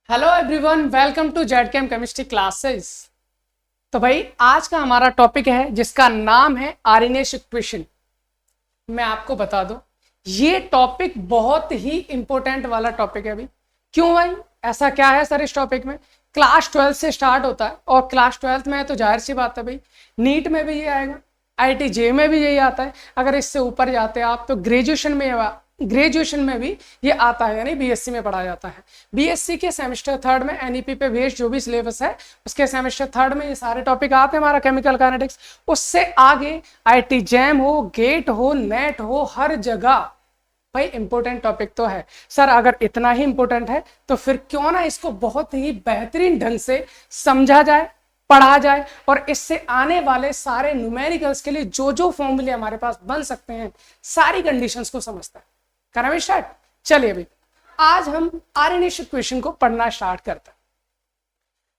Hello everyone, welcome to Z chem chemistry classes. तो भाई आज का हमारा टॉपिक है जिसका नाम है आरएनएस इक्वेशन। मैं आपको बता दूं, ये टॉपिक बहुत ही इंपॉर्टेंट वाला टॉपिक है। अभी क्यों भाई, ऐसा क्या है सर इस टॉपिक में? क्लास 12 से स्टार्ट होता है और क्लास 12 में है तो जाहिर सी बात है भाई, नीट में भी ये आएगा, आईआईटी में भी यही आता है। अगर इससे ऊपर जाते हैं आप तो ग्रेजुएशन में भी ये आता है, यानी बीएससी में पढ़ा जाता है। बीएससी के सेमेस्टर थर्ड में एनईपी पे बेस्ड जो भी सिलेबस है उसके सेमेस्टर थर्ड में ये सारे टॉपिक आते हैं हमारा केमिकल काइनेटिक्स। उससे आगे आईआईटी जैम हो, गेट हो, नेट हो, हर जगह भाई इंपॉर्टेंट टॉपिक तो है सर। अगर इतना ही इंपॉर्टेंट है तो फिर क्यों ना इसको बहुत ही बेहतरीन ढंग से समझा जाए, पढ़ा जाए और इससे आने वाले सारे न्यूमेरिकल्स के लिए जो जो फॉर्मूले हमारे पास बन सकते हैं सारी कंडीशंस को समझता है। करें स्टार्ट? चलिए भाई, आज हम आरएनएस इक्वेशन को पढ़ना स्टार्ट करते हैं।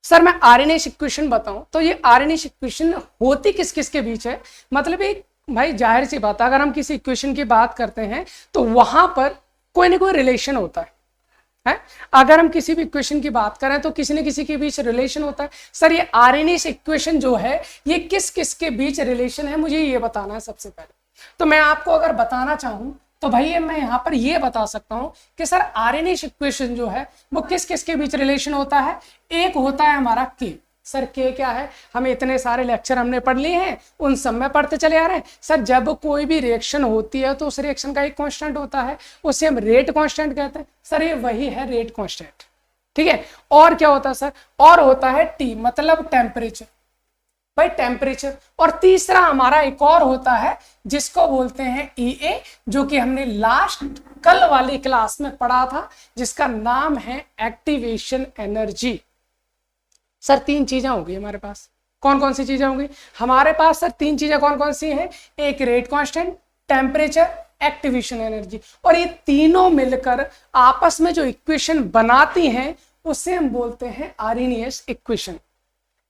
सर मैं आरएनएस इक्वेशन बताऊं तो ये आरएनएस इक्वेशन होती किस किस के बीच है? मतलब एक भाई जाहिर सी बात है, अगर हम किसी इक्वेशन की बात करते हैं तो वहां पर कोई ना कोई रिलेशन होता है। अगर हम किसी भी इक्वेशन की बात करें तो किसी न किसी के बीच रिलेशन होता है। सर ये आरएनएस इक्वेशन जो है ये किस किस के बीच रिलेशन है, मुझे ये बताना है सबसे पहले। तो मैं आपको अगर बताना चाहूं तो भाई मैं यहां पर ये बता सकता हूं कि सर आरएनएस इक्वेशन जो है वो किस किस के बीच रिलेशन होता है। एक होता है हमारा के। सर के क्या है? हमें इतने सारे लेक्चर हमने पढ़ लिए हैं, उन सब में पढ़ते चले आ रहे हैं। सर जब कोई भी रिएक्शन होती है तो उस रिएक्शन का एक कांस्टेंट होता है, उसे हम रेट कांस्टेंट कहते हैं। सर ये वही है रेट कांस्टेंट, ठीक है। और क्या होता है सर? और होता है टी, मतलब टेम्परेचर, भाई टेम्परेचर। और तीसरा हमारा एक और होता है जिसको बोलते हैं ईए, जो कि हमने लास्ट कल वाली क्लास में पढ़ा था, जिसका नाम है एक्टिवेशन एनर्जी। सर तीन चीजें होंगी हमारे पास। कौन कौन सी चीजें होंगी हमारे पास? सर तीन चीजें कौन कौन सी हैं? एक rate constant, temperature, activation energy. और ये तीनों मिलकर आपस में जो इक्वेशन बनाती हैं उसे हम बोलते हैं आरएनएस इक्वेशन।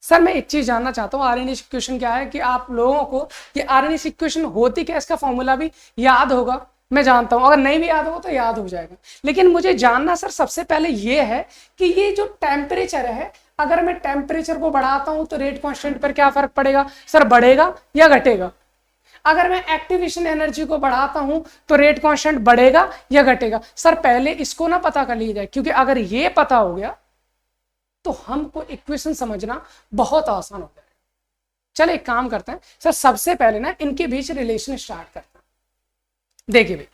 सर मैं एक चीज जानना चाहता हूँ, आरएनएस इक्वेशन क्या है? कि आप लोगों को ये आरएनएस इक्वेशन होती क्या, इसका फॉर्मूला भी याद होगा, मैं जानता हूं। अगर नहीं भी याद होगा तो याद हो जाएगा। लेकिन मुझे जानना सर सबसे पहले ये है कि ये जो टेम्परेचर है, अगर मैं टेम्परेचर को बढ़ाता हूं तो रेट कांस्टेंट पर क्या फर्क पड़ेगा? सर बढ़ेगा या घटेगा? अगर मैं एक्टिवेशन एनर्जी को बढ़ाता हूं तो रेट कांस्टेंट बढ़ेगा या घटेगा? सर पहले इसको ना पता कर लिया जाए, क्योंकि अगर ये पता हो गया तो हमको इक्वेशन समझना बहुत आसान हो जाएगा। चलो एक काम करते हैं सर, सबसे पहले ना इनके बीच रिलेशन स्टार्ट करते हैं। देखिए भाई,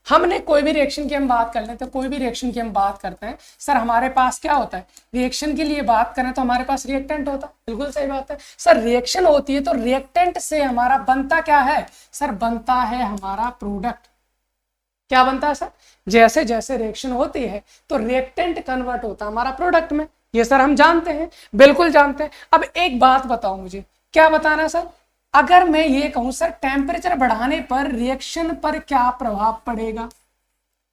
हमने कोई भी रिएक्शन की हम बात कर लेते हैं, कोई भी रिएक्शन की हम बात करते हैं सर, हमारे पास क्या होता है? रिएक्शन के लिए बात करें तो हमारे पास रिएक्टेंट होता है। बिल्कुल सही बात है सर, रिएक्शन होती है तो रिएक्टेंट से हमारा बनता क्या है? सर बनता है हमारा प्रोडक्ट। क्या बनता है सर? जैसे जैसे रिएक्शन होती है तो रिएक्टेंट कन्वर्ट होता है हमारा प्रोडक्ट में। ये सर हम जानते हैं, बिल्कुल जानते हैं। अब एक बात बताओ मुझे, क्या बताना है सर? अगर मैं ये कहूं सर टेम्परेचर बढ़ाने पर रिएक्शन पर क्या प्रभाव पड़ेगा?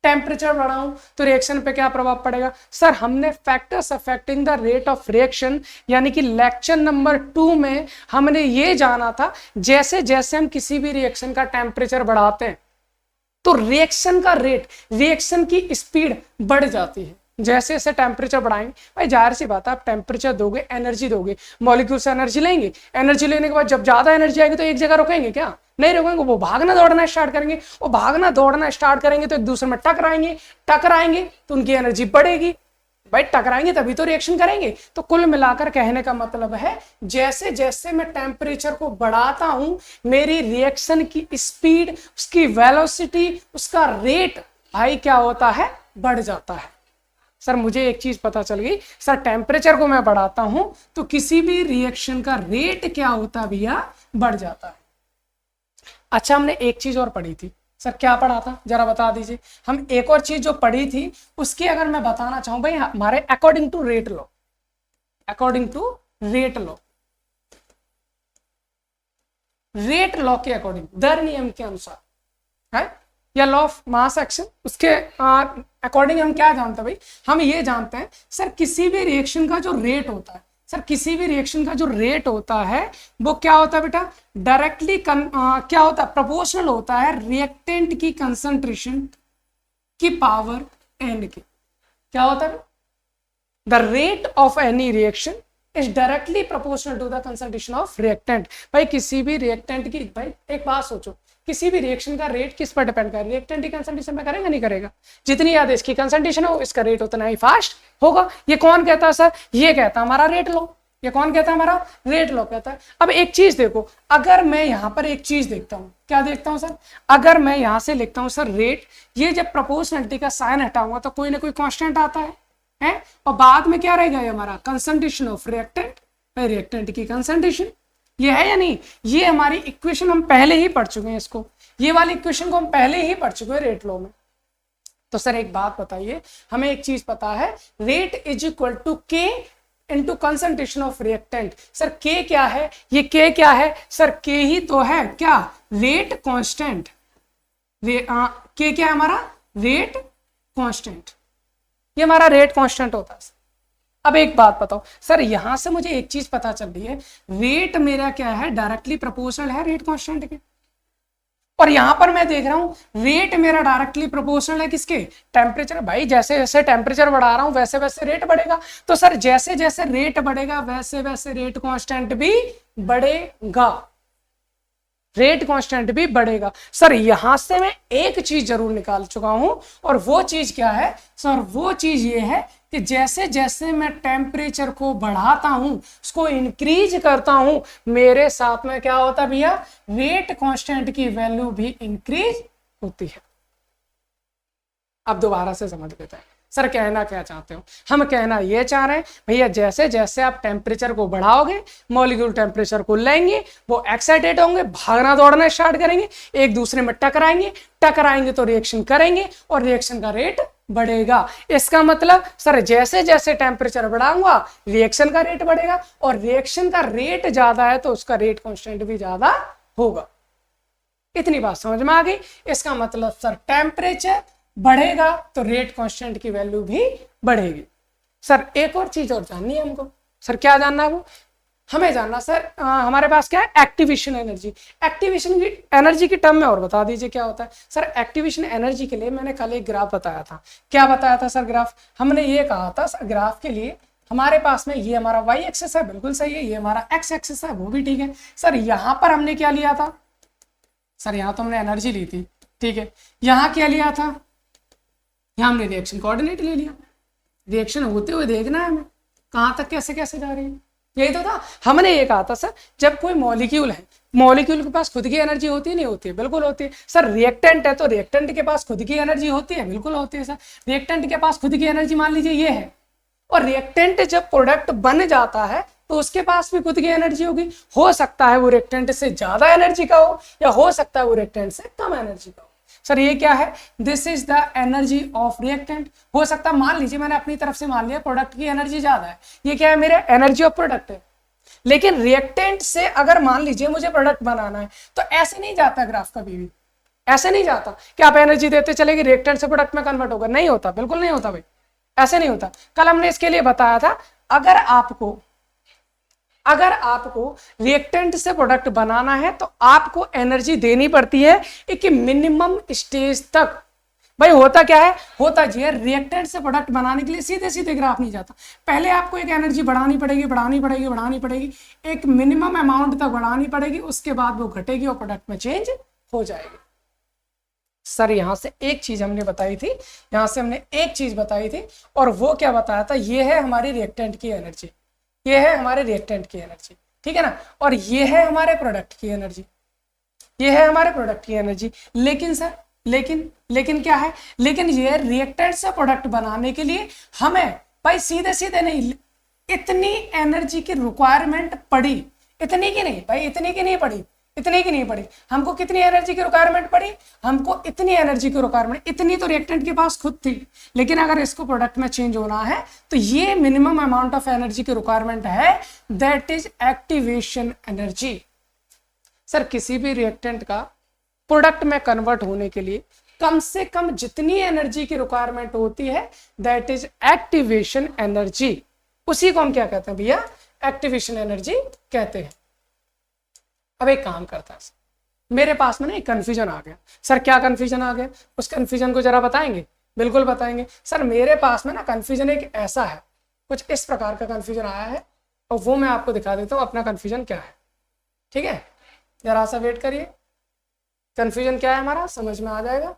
टेम्परेचर बढ़ाऊं तो रिएक्शन पे क्या प्रभाव पड़ेगा? सर हमने factors affecting the rate of reaction यानी कि लेक्चर नंबर 2 में हमने ये जाना था, जैसे जैसे हम किसी भी रिएक्शन का टेम्परेचर बढ़ाते हैं तो रिएक्शन का रेट, रिएक्शन की स्पीड बढ़ जाती है। जैसे जैसे टेम्परेचर बढ़ाएंगे, भाई जाहिर सी बात है, आप टेम्परेचर दोगे, एनर्जी दोगे, मॉलिक्यूल से एनर्जी लेंगे। एनर्जी लेने के बाद जब ज्यादा एनर्जी आएगी तो एक जगह रुकेंगे क्या? नहीं रुकेंगे, वो भागना दौड़ना स्टार्ट करेंगे। वो भागना दौड़ना स्टार्ट करेंगे तो एक दूसरे में टकराएंगे तो उनकी एनर्जी बढ़ेगी। भाई टकराएंगे तभी तो रिएक्शन करेंगे। तो कुल मिलाकर कहने का मतलब है, जैसे जैसे मैं टेम्परेचर को बढ़ाता हूं मेरी रिएक्शन की स्पीड, उसकी वेलोसिटी, उसका रेट भाई क्या होता है? बढ़ जाता है। सर मुझे एक चीज पता चल गई, सर टेम्परेचर को मैं बढ़ाता हूं तो किसी भी रिएक्शन का रेट क्या होता भैया? बढ़ जाता है। अच्छा हमने एक चीज और पढ़ी थी सर, क्या पढ़ा था जरा बता दीजिए। हम एक और चीज जो पढ़ी थी उसकी अगर मैं बताना चाहूं भाई, हमारे according to rate law, according to rate law, rate law के अकॉर्डिंग, दर नियम के अनुसार है, या लॉ ऑफ मास एक्शन, उसके अकॉर्डिंग हम क्या जानते हैं भाई? हम ये जानते हैं सर किसी भी रिएक्शन का जो रेट होता है, सर किसी भी रिएक्शन का जो रेट होता है वो क्या होता है बेटा? डायरेक्टली क्या होता है? प्रोपोर्शनल होता है रिएक्टेंट की कंसंट्रेशन की पावर एन के। क्या होता है? The rate of any reaction is directly proportional to the concentration of reactant. भाई किसी भी रिएक्टेंट की, भाई एक बात सोचो, किसी भी रिएक्शन का रेट किस पर डिपेंड करेगा? रिएक्टेंट की कंसंट्रेशन में करेगा, नहीं करेगा? जितनी ज्यादा इसकी कंसंट्रेशन हो, इसका रेट उतना ही फास्ट होगा। ये कौन कहता है सर? ये कहता है हमारा रेट लॉ। ये कौन कहता है? हमारा रेट लॉ कहता है। अब एक चीज देखो, अगर मैं यहां पर एक चीज देखता हूं, क्या देखता हूं सर? अगर मैं यहां से लिखता हूं सर रेट, ये जब प्रोपोर्शनलिटी का साइन हटाऊंगा तो कोई ना कोई कांस्टेंट आता है? और बाद में क्या रहेगा? ये हमारा कंसंट्रेशन ऑफ रिएक्टेंट, रिएक्टेंट की कंसंट्रेशन। ये है या नहीं? ये हमारी इक्वेशन हम पहले ही पढ़ चुके हैं, इसको, ये वाली इक्वेशन को हम पहले ही पढ़ चुके हैं रेट लॉ में। तो सर एक बात बताइए, हमें एक चीज पता है, रेट इज इक्वल टू के into concentration of reactant. Sir के क्या है? ये के क्या है सर? के ही तो है क्या? Rate constant. के क्या है हमारा? Rate constant. ये हमारा रेट कांस्टेंट होता है। अब एक बात बताओ सर, यहां से मुझे एक चीज पता चल रही है, रेट मेरा क्या है? डायरेक्टली प्रोपोर्शनल है रेट कांस्टेंट के। और यहां पर मैं देख रहा हूं रेट मेरा डायरेक्टली प्रोपोर्शनल है किसके? टेम्परेचर। भाई जैसे जैसे टेम्परेचर बढ़ा रहा हूं वैसे वैसे रेट बढ़ेगा। तो सर जैसे जैसे रेट बढ़ेगा वैसे वैसे रेट कांस्टेंट भी बढ़ेगा, रेट कांस्टेंट भी बढ़ेगा। सर यहां से मैं एक चीज जरूर निकाल चुका हूं, और वो चीज क्या है सर? वो चीज ये है कि जैसे जैसे मैं टेम्परेचर को बढ़ाता हूं, उसको इंक्रीज करता हूं, मेरे साथ में क्या होता है भैया? रेट कांस्टेंट की वैल्यू भी इंक्रीज होती है। अब दोबारा से समझ लेते हैं सर कहना क्या चाहते हो। हम कहना ये चाह रहे हैं भैया, जैसे जैसे आप टेम्परेचर को बढ़ाओगे, मॉलिक्यूल टेम्परेचर को लेंगे, वो एक्साइटेड होंगे, भागना दौड़ना स्टार्ट करेंगे, एक दूसरे में टकराएंगे तो रिएक्शन करेंगे और रिएक्शन का रेट बढ़ेगा। इसका मतलब सर जैसे जैसे टेम्परेचर बढ़ाऊंगा रिएक्शन का रेट बढ़ेगा, और रिएक्शन का रेट ज्यादा है तो उसका रेट कांस्टेंट भी ज्यादा होगा। इतनी बात समझ में आ गई? इसका मतलब सर टेम्परेचर बढ़ेगा तो रेट कांस्टेंट की वैल्यू भी बढ़ेगी। सर एक और चीज और जाननी है हमको। सर क्या जानना है? वो हमें जानना सर, हमारे पास क्या है? Activation energy. एक्टिवेशन की एनर्जी की टर्म में और बता दीजिए क्या होता है सर? एक्टिवेशन एनर्जी के लिए मैंने कल एक ग्राफ बताया था। क्या बताया था सर? ग्राफ हमने ये कहा था सर, ग्राफ के लिए हमारे पास में ये हमारा वाई एक्सिस है, बिल्कुल सही है, ये हमारा एक्स एक्सिस है, वो भी ठीक है। सर यहाँ पर हमने क्या लिया था सर? यहाँ तो हमने एनर्जी ली थी, ठीक है। यहाँ क्या लिया था? यहाँ हमने रिएक्शन कोऑर्डिनेट ले लिया। रिएक्शन होते हुए देखना है हमें कहाँ तक कैसे कैसे जा रही है, यही तो था। हमने ये कहा था सर, जब कोई मॉलिक्यूल है, मॉलिक्यूल के पास खुद की एनर्जी होती है नहीं होती है? बिल्कुल होती है। सर रिएक्टेंट है तो रिएक्टेंट के पास खुद की एनर्जी होती है? बिल्कुल होती है सर। रिएक्टेंट के पास खुद की एनर्जी मान लीजिए ये है, और रिएक्टेंट जब प्रोडक्ट बन जाता है तो उसके पास भी खुद की एनर्जी होगी। हो सकता है वो रिएक्टेंट से ज्यादा एनर्जी का हो, या हो सकता है वो रिएक्टेंट से कम एनर्जी का हो। सर ये क्या है? This is the energy of reactant. हो सकता है, मान लीजिए मैंने अपनी तरफ से मान लिया प्रोडक्ट की एनर्जी ज्यादा है, ये क्या है? मेरे एनर्जी ऑफ प्रोडक्ट है। लेकिन रिएक्टेंट से अगर मान लीजिए मुझे प्रोडक्ट बनाना है, तो ऐसे नहीं जाता ग्राफ कभी भी। ऐसे नहीं जाता कि आप एनर्जी देते चलेगी रिएक्टेंट से प्रोडक्ट में कन्वर्ट होगा, नहीं होता, बिल्कुल नहीं होता भाई, ऐसे नहीं होता। कल हमने इसके लिए बताया था, अगर आपको रिएक्टेंट से प्रोडक्ट बनाना है तो आपको एनर्जी देनी पड़ती है एक मिनिमम स्टेज तक। भाई होता क्या है? होता जी है, रिएक्टेंट से प्रोडक्ट बनाने के लिए सीधे सीधे ग्राफ नहीं जाता। पहले आपको एक एनर्जी बढ़ानी पड़ेगी, एक मिनिमम अमाउंट तक बढ़ानी पड़ेगी, उसके बाद वो घटेगी और प्रोडक्ट में चेंज हो जाएगी। सर यहां से एक चीज हमने बताई थी, और वो क्या बताया था? ये है हमारी रिएक्टेंट की एनर्जी, ये है हमारे रिएक्टेंट की एनर्जी, ठीक है ना, और ये है हमारे प्रोडक्ट की एनर्जी, ये है हमारे प्रोडक्ट की एनर्जी। लेकिन सर लेकिन क्या है? लेकिन ये रिएक्टेंट से प्रोडक्ट बनाने के लिए हमें भाई सीधे सीधे नहीं, इतनी एनर्जी की रिक्वायरमेंट पड़ी, इतनी की नहीं पड़ी। हमको कितनी एनर्जी की रिक्वायरमेंट पड़ी? हमको इतनी एनर्जी की रिक्वायरमेंट, इतनी तो रिएक्टेंट के पास खुद थी, लेकिन अगर इसको प्रोडक्ट में चेंज होना है तो ये मिनिमम अमाउंट ऑफ एनर्जी की रिक्वायरमेंट है, that is activation energy. Sir किसी भी रिएक्टेंट का प्रोडक्ट में कन्वर्ट होने के लिए कम से कम जितनी एनर्जी की रिक्वायरमेंट होती है, दैट इज एक्टिवेशन एनर्जी। उसी को हम क्या कहते हैं भैया? एक्टिवेशन एनर्जी कहते हैं। अब एक काम करता है, मेरे पास में ना एक कंफ्यूजन आ गया। सर क्या कंफ्यूजन आ गया? उस कंफ्यूजन को जरा बताएंगे? बिल्कुल बताएंगे। सर मेरे पास में ना कंफ्यूजन एक ऐसा है कुछ इस प्रकार का कन्फ्यूजन आया है और वो मैं आपको दिखा देता हूँ अपना कन्फ्यूजन क्या है। ठीक है, जरा सा वेट करिए, कन्फ्यूजन क्या है हमारा समझ में आ जाएगा।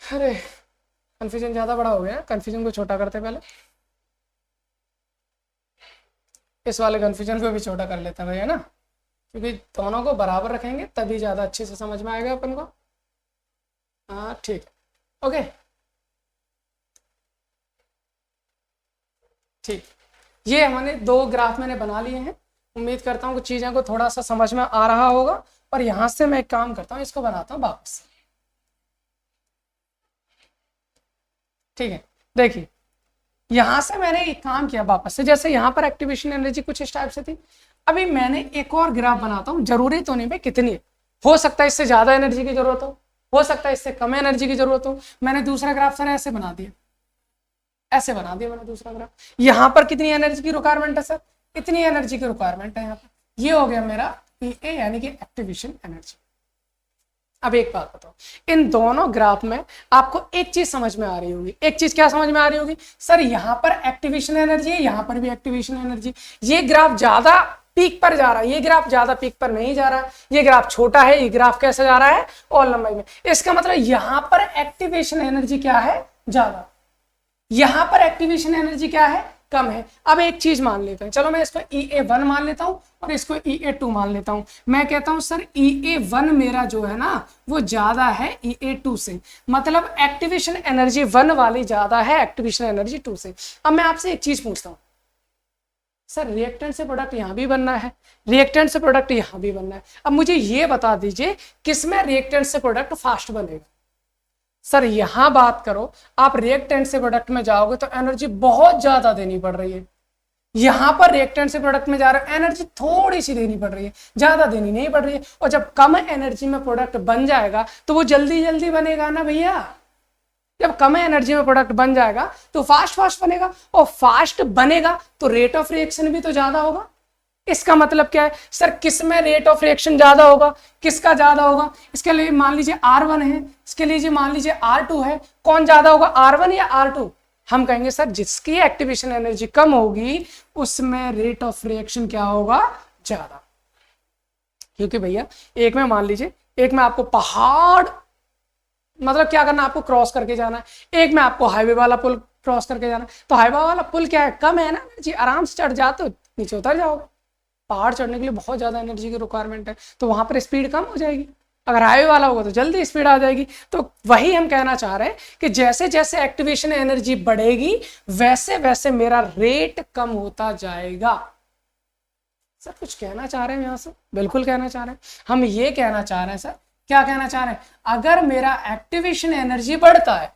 अरे कन्फ्यूजन ज़्यादा बड़ा हो गया, कन्फ्यूजन को छोटा करते पहले, इस वाले कन्फ्यूजन को भी छोटा कर लेते हैं भाई, है ना, क्योंकि दोनों को बराबर रखेंगे तभी ज़्यादा अच्छे से समझ में आएगा अपन को। हाँ ठीक है, ओके ठीक। ये हमने 2 ग्राफ मैंने बना लिए हैं, उम्मीद करता हूँ कि चीज़ें को थोड़ा सा समझ में आ रहा होगा। और यहाँ से मैं एक काम करता हूँ, इसको बनाता हूँ वापस। ठीक है, देखिए यहाँ से मैंने एक काम किया वापस से, जैसे यहाँ पर एक्टिवेशन एनर्जी कुछ इस टाइप से थी। अभी मैंने एक और ग्राफ बनाता हूँ, जरूरी तो नहीं भाई कितनी है, हो सकता है इससे ज्यादा एनर्जी की जरूरत हो सकता है इससे कम एनर्जी की जरूरत हो। मैंने दूसरा ग्राफ सर ऐसे बना दिया, ऐसे बना दिया मैंने दूसरा ग्राफ। यहाँ पर कितनी एनर्जी की रिक्वायरमेंट है सर, इतनी एनर्जी की रिक्वायरमेंट है यहाँ पर। ये हो गया मेरा EA यानी कि एक्टिवेशन एनर्जी। अब एक बात बताओ, इन दोनों ग्राफ में आपको एक चीज समझ में आ रही होगी। एक चीज क्या समझ में आ रही होगी सर, यहाँ पर एक्टिवेशन एनर्जी है, यहाँ पर भी एक्टिवेशन एनर्जी। ये ग्राफ ज्यादा पीक पर जा रहा है, ये ग्राफ ज्यादा पीक पर नहीं जा रहा। ये ग्राफ छोटा है, ये ग्राफ कैसे जा रहा है और लंबाई में। इसका मतलब यहाँ पर एक्टिवेशन एनर्जी क्या है ज्यादा, यहाँ पर एक्टिवेशन एनर्जी क्या है कम है। अब एक चीज मान लेते हैं, चलो मैं इसको EA1 मान लेता हूं और इसको EA2 मान लेता हूं। मैं कहता हूं सर EA1 मेरा जो है ना वो ज्यादा है EA2 से, मतलब एक्टिवेशन एनर्जी 1 वाली ज्यादा है एक्टिवेशन एनर्जी 2 से। अब मैं आपसे एक चीज पूछता हूं सर, रिएक्टेंट से प्रोडक्ट यहां भी बनना है, रिएक्टेंट से प्रोडक्ट यहां भी बनना है। अब मुझे ये बता दीजिए किसमें रिएक्टेंट से प्रोडक्ट फास्ट बनेगा। सर यहां बात करो, आप रिएक्टेंट से प्रोडक्ट में जाओगे तो एनर्जी बहुत ज्यादा देनी पड़ रही है। यहां पर रिएक्टेंट से प्रोडक्ट में जा रहे हो, एनर्जी थोड़ी सी देनी पड़ रही है, ज्यादा देनी नहीं पड़ रही है। और जब कम एनर्जी में प्रोडक्ट बन जाएगा तो वो जल्दी जल्दी बनेगा ना भैया। जब कम एनर्जी में प्रोडक्ट बन जाएगा तो फास्ट बनेगा, और फास्ट बनेगा तो रेट ऑफ रिएक्शन भी तो ज्यादा होगा। इसका मतलब क्या है सर, किस में रेट ऑफ रिएक्शन ज्यादा होगा, किसका ज्यादा होगा। इसके लिए मान लीजिए R1 है, इसके लिए मान लीजिए R2 है, कौन ज्यादा होगा R1 या R2। हम कहेंगे सर जिसकी एक्टिवेशन एनर्जी कम होगी उसमें रेट ऑफ रिएक्शन क्या होगा ज्यादा। क्योंकि भैया एक में मान लीजिए, एक में आपको पहाड़ मतलब क्या करना, आपको क्रॉस करके जाना है, एक में आपको हाईवे वाला पुल क्रॉस करके जाना है। तो हाईवे वाला पुल क्या है, कम है ना एनर्जी, आराम से चढ़ जाते हो नीचे उतर जाओगे। पहाड़ चढ़ने के लिए बहुत ज्यादा एनर्जी की रिक्वायरमेंट है, तो वहां पर स्पीड कम हो जाएगी। अगर हाईवे वाला होगा तो जल्दी स्पीड आ जाएगी। तो वही हम कहना चाह रहे हैं कि जैसे जैसे एक्टिवेशन एनर्जी बढ़ेगी वैसे वैसे मेरा रेट कम होता जाएगा। सर कुछ कहना चाह रहे हैं यहां से, बिल्कुल कहना चाह रहे हैं। हम ये कहना चाह रहे हैं सर, क्या कहना चाह रहे हैं, अगर मेरा एक्टिवेशन एनर्जी बढ़ता है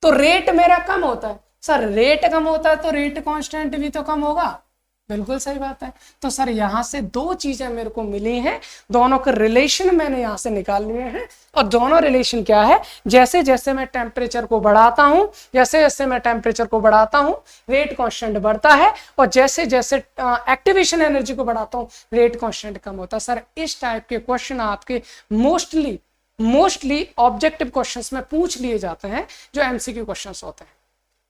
तो रेट मेरा कम होता है। सर रेट कम होता है तो रेट कांस्टेंट भी तो कम होगा। बिल्कुल सही बात है। तो सर यहां से 2 चीजें मेरे को मिली हैं, दोनों के रिलेशन मैंने यहां से निकाल लिए हैं। और दोनों रिलेशन क्या है, जैसे जैसे मैं टेम्परेचर को बढ़ाता हूं, जैसे जैसे मैं टेम्परेचर को बढ़ाता हूं रेट कांस्टेंट बढ़ता है, और जैसे जैसे एक्टिवेशन एनर्जी को बढ़ाता हूं रेट कांस्टेंट कम होता है। सर इस टाइप के क्वेश्चन आपके मोस्टली ऑब्जेक्टिव क्वेश्चंस में पूछ लिए जाते हैं, जो MCQ क्वेश्चंस होते हैं।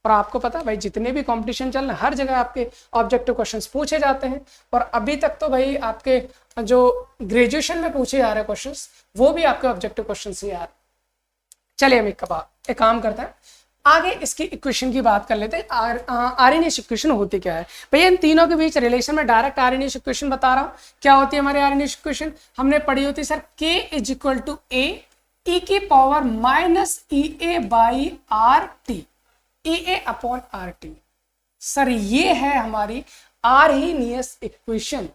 और आपको पता है भाई, जितने भी कंपटीशन चल रहे हैं हर जगह आपके ऑब्जेक्टिव क्वेश्चंस पूछे जाते हैं। और अभी तक तो भाई आपके जो ग्रेजुएशन में पूछे जा रहे क्वेश्चंस वो भी आपके ऑब्जेक्टिव क्वेश्चंस ही आ रहे। चलिए हम एक काम करते हैं, आगे इसकी इक्वेशन की बात कर लेते हैं। आरएनएस इक्वेशन होती क्या है भैया, इन तीनों के बीच रिलेशन में डायरेक्ट आरएनएस इक्वेशन बता रहा हूं। क्या होती है हमारी आरएनएस इक्वेशन, हमने पढ़ी होती सर K = A e की पावर -EA/RT, EA/RT। सर ये है हमारी आर्हेनियस इक्वेशन।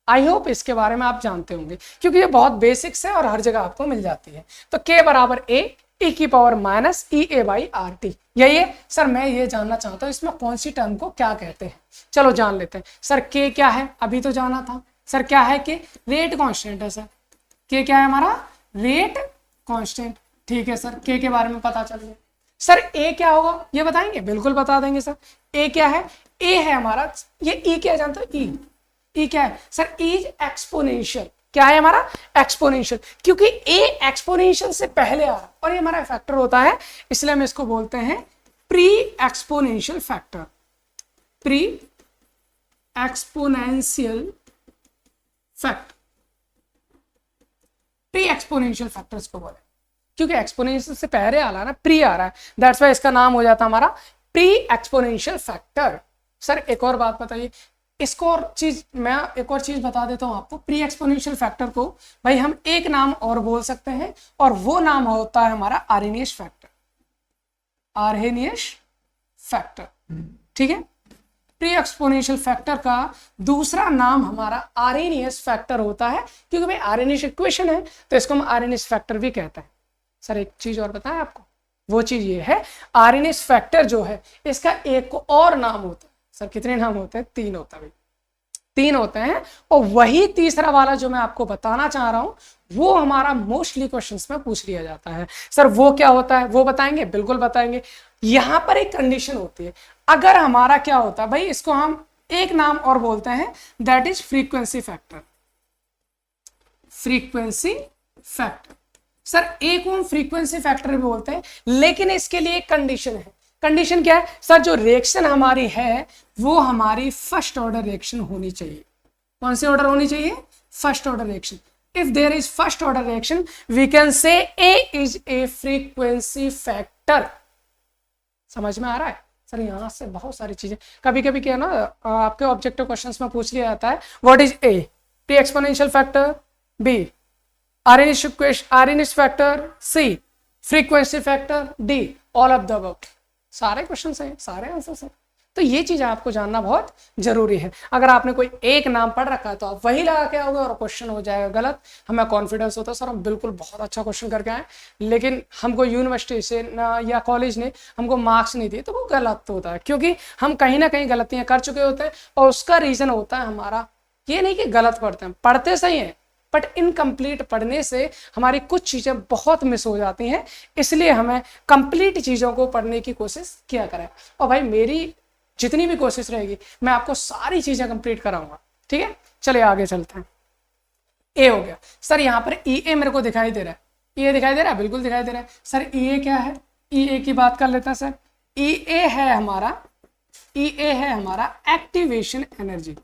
आई होप इसके बारे में आप जानते होंगे क्योंकि ये बहुत बेसिक्स है और हर जगह आपको मिल जाती है। तो K = A e की पावर -EA/RT, यही है। सर मैं ये जानना चाहता हूँ इसमें कौन सी टर्म को क्या कहते हैं, चलो जान लेते हैं। सर K क्या है अभी तो जाना था। सर क्या है K, रेट कांस्टेंट है। सर K क्या है हमारा, रेट कांस्टेंट। ठीक है सर, K के बारे में पता चल गया। सर A क्या होगा ये बताएंगे, बिल्कुल बता देंगे सर। A क्या है, A है हमारा, ये E क्या जानते हो, E क्या है सर, E एक्सपोनेंशियल। क्या है हमारा, एक्सपोनेंशियल, क्योंकि A एक्सपोनेंशियल से पहले आ रहा है और ये हमारा फैक्टर होता है, इसलिए हम इसको बोलते हैं pre exponential factor, pre exponential factor, pre exponential factors को बोले, क्योंकि एक्सपोनेंशियल से पहले आ रहा है ना, प्री आ रहा है, दैट्स वाई इसका नाम हो जाता हमारा प्री एक्सपोनेंशियल फैक्टर। सर एक और बात बताइए, इसको और चीज मैं एक और चीज बता देता हूं आपको, प्री एक्सपोनेंशियल फैक्टर को भाई हम एक नाम और बोल सकते हैं, और वो नाम होता है हमारा आर्हेनियस फैक्टर, आर्हेनियस फैक्टर, ठीक है। प्री एक्सपोनेंशियल फैक्टर का दूसरा नाम हमारा आर्हेनियस फैक्टर होता है, क्योंकि भाई आर्हेनियस इक्वेशन है तो इसको हम आर्हेनियस फैक्टर भी कहते हैं। सर एक चीज और बताएं आपको, वो चीज ये है, आर्हेनियस फैक्टर जो है इसका एक और नाम होता है। सर कितने नाम होते हैं? 3 होता है भाई, 3 होते हैं, और वही तीसरा वाला जो मैं आपको बताना चाह रहा हूं वो हमारा मोस्टली क्वेश्चंस में पूछ लिया जाता है। सर वो क्या होता है, वो बताएंगे? बिल्कुल बताएंगे। यहां पर एक कंडीशन होती है, अगर हमारा क्या होता है भाई, इसको हम एक नाम और बोलते हैं, that is frequency factor, frequency factor. Sir एक हम फ्रीक्वेंसी फैक्टर भी बोलते हैं, लेकिन इसके लिए एक कंडीशन है। कंडीशन क्या है? सर जो रिएक्शन हमारी है वो हमारी फर्स्ट ऑर्डर रिएक्शन होनी चाहिए। कौन सी ऑर्डर होनी चाहिए? First order reaction. If there is first order reaction we can say A is a frequency factor. समझ में आ रहा है? सर यहां से बहुत सारी चीजें, कभी कभी क्या है ना, आपके ऑब्जेक्टिव क्वेश्चंस में पूछ लिया जाता है, what is A? Pre exponential factor, B Arrhenius factor, C frequency factor, D all of the above. सारे क्वेश्चंस हैं, सारे आंसर्स हैं। तो ये चीज आपको जानना बहुत जरूरी है। अगर आपने कोई एक नाम पढ़ रखा है तो आप वही लगा के आओगे और क्वेश्चन हो जाएगा गलत। हमें कॉन्फिडेंस होता है सर हम बिल्कुल बहुत अच्छा क्वेश्चन करके आए, लेकिन हमको यूनिवर्सिटी से या कॉलेज ने हमको मार्क्स नहीं दिए, तो वो गलत होता है, क्योंकि हम कहीं ना कहीं गलतियां कर चुके होते हैं, और उसका रीजन होता है हमारा ये नहीं कि गलत पढ़ते हैं, पढ़ते सही हैं, बट इनकम्प्लीट पढ़ने से हमारी कुछ चीज़ें बहुत मिस हो जाती हैं। इसलिए हमें कंप्लीट चीज़ों को पढ़ने की कोशिश किया करें। और भाई मेरी जितनी भी कोशिश रहेगी मैं आपको सारी चीज़ें कंप्लीट कराऊंगा, ठीक है। चलिए आगे चलते हैं। ए हो गया। सर यहाँ पर ई ए मेरे को दिखाई दे रहा है, ई ए दिखाई दे रहा है, बिल्कुल दिखाई दे रहा है। सर ई ए क्या है? ई ए की बात कर लेते हैं सर। ई ए है हमारा, ई ए है हमारा एक्टिवेशन एनर्जी।